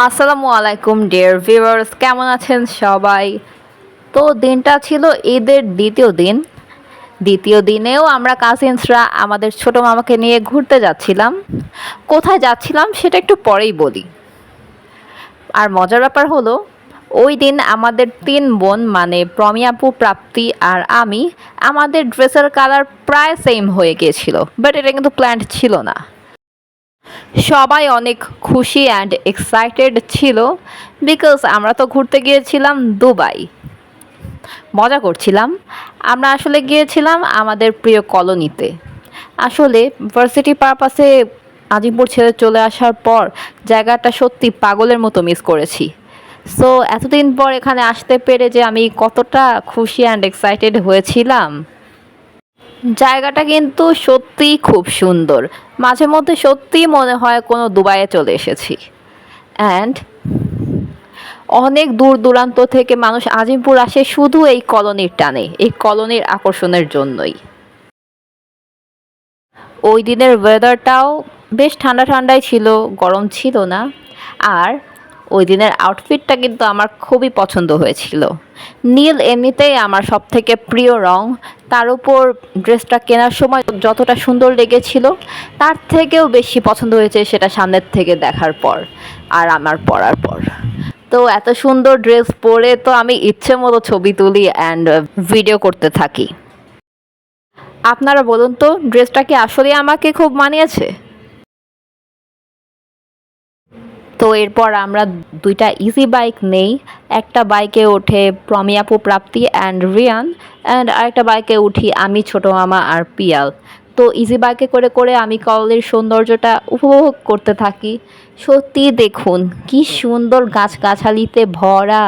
আসসালামু আলাইকুম dear viewers, কেমন আছেন সবাই? তো দিনটা ছিল ঈদের দ্বিতীয় দিন। দ্বিতীয় দিনেও আমরা কাজিনসরা আমাদের ছোট মামাকে নিয়ে ঘুরতে যাচ্ছিলাম। কোথায় যাচ্ছিলাম সেটা একটু পরেই বলি। আর মজার ব্যাপার হলো, ওই দিন আমাদের তিন বোন মানে প্রমি আপু, প্রাপ্তি আর আমি, আমাদের ড্রেসের কালার প্রায় সেম হয়ে গিয়েছিল, বাট এটা কিন্তু প্ল্যান্ড ছিল না। সবাই অনেক খুশি অ্যান্ড এক্সাইটেড ছিল বিকজ আমরা তো ঘুরতে গিয়েছিলাম দুবাই। মজা করছিলাম। আমরা আসলে গিয়েছিলাম আমাদের প্রিয় কলোনিতে। আসলে ভার্সিটি পারপাসে আজিমপুর ছেড়ে চলে আসার পর জায়গাটা সত্যি পাগলের মতো মিস করেছি। সো এতদিন পর এখানে আসতে পেরে যে আমি কতটা খুশি অ্যান্ড এক্সাইটেড হয়েছিলাম। জায়গাটা কিন্তু সত্যিই খুব সুন্দর। মাঝে মধ্যে সত্যিই মনে হয় কোনো দুবাইয়ে চলে এসেছি। অ্যান্ড অনেক দূর দূরান্ত থেকে মানুষ আজিমপুর আসে শুধু এই কলোনির টানে, এই কলোনির আকর্ষণের জন্যই। ওই দিনের ওয়েদারটাও বেশ ঠান্ডা ঠান্ডাই ছিল, গরম ছিল না। আর ওই দিনের আউটফিটটা কিন্তু আমার খুবই পছন্দ হয়েছিল। নীল এমনিতেই আমার সবথেকে প্রিয় রং, তার উপর ড্রেসটা কেনার সময় যতটা সুন্দর লেগেছিল তার থেকেও বেশি পছন্দ হয়েছে সেটা সামনের থেকে দেখার পর আর আমার পরার পর। তো এত সুন্দর ড্রেস পরে তো আমি ইচ্ছে মতো ছবি তুলি অ্যান্ড ভিডিও করতে থাকি। আপনারা বলুন তো, ড্রেসটা কি আসলে আমাকে খুব মানিয়েছে? তো এরপর আমরা দুইটা ইজি বাইক নেই। একটা বাইকে ওঠে প্রমি আপু, প্রাপ্তি অ্যান্ড রিয়ান, অ্যান্ড আরেকটা বাইকে উঠি আমি, ছোট মামা আর পিয়াল। তো ইজি বাইকে করে করে আমি কলের সৌন্দর্যটা উপভোগ করতে থাকি। সত্যি দেখুন কি সুন্দর গাছগাছালিতে ভরা।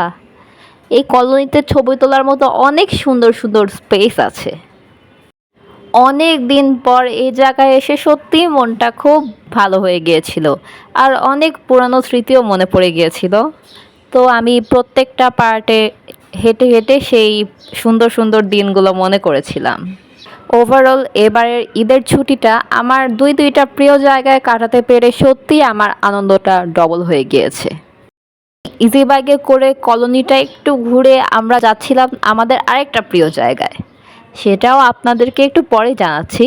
এই কলোনিতে ছবি তোলার মতো অনেক সুন্দর সুন্দর স্পেস আছে। অনেক দিন পর এই জায়গায় এসে সত্যিই মনটা খুব ভালো হয়ে গিয়েছিল, আর অনেক পুরানো স্মৃতিও মনে পড়ে গিয়েছিল। তো আমি প্রত্যেকটা পার্টে হেঁটে হেঁটে সেই সুন্দর সুন্দর দিনগুলো মনে করেছিলাম। ওভারঅল এবারের ঈদের ছুটিটা আমার দুইটা প্রিয় জায়গায় কাটাতে পেরে সত্যিই আমার আনন্দটা ডবল হয়ে গিয়েছে। ইজি বাইকে করে কলোনিটা একটু ঘুরে আমরা যাচ্ছিলাম আমাদের আরেকটা প্রিয় জায়গায়, সেটাও আপনাদেরকে একটু পরে জানাচ্ছি।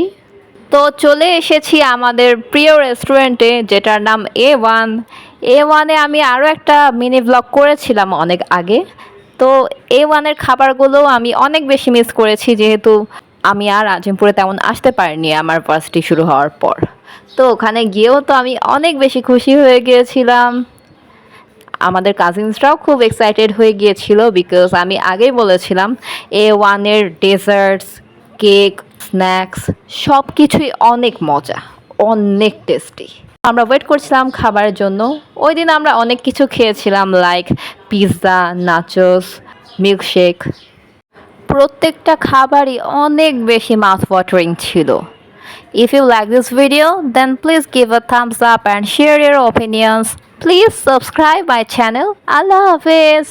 তো চলে এসেছি আমাদের প্রিয় রেস্টুরেন্টে, যেটার নাম A1। A1-এ আমি আরও একটা মিনি ব্লগ করেছিলাম অনেক আগে। তো A1-এর খাবারগুলোও আমি অনেক বেশি মিস করেছি, যেহেতু আমি আর আজিমপুরে তেমন আসতে পারিনি আমার ভার্সিটি শুরু হওয়ার পর। তো ওখানে গিয়েও তো আমি অনেক বেশি খুশি হয়ে গিয়েছিলাম। আমাদের কাজিনসরাও খুব এক্সাইটেড হয়ে গিয়েছিল বিকজ আমি আগেই বলেছিলাম A1-এর ডেজার্টস, কেক, স্ন্যাক্স সব কিছুই অনেক মজা, অনেক টেস্টি। আমরা ওয়েট করছিলাম খাবারের জন্য। ওই দিন আমরা অনেক কিছু খেয়েছিলাম, লাইক পিৎজা, নাচোস, মিল্কশেক। প্রত্যেকটা খাবারই অনেক বেশি মাউথ ওয়াটারিং ছিল। If you like this video, then please give a thumbs up and share your opinions. Please subscribe my channel. Allah Hafiz.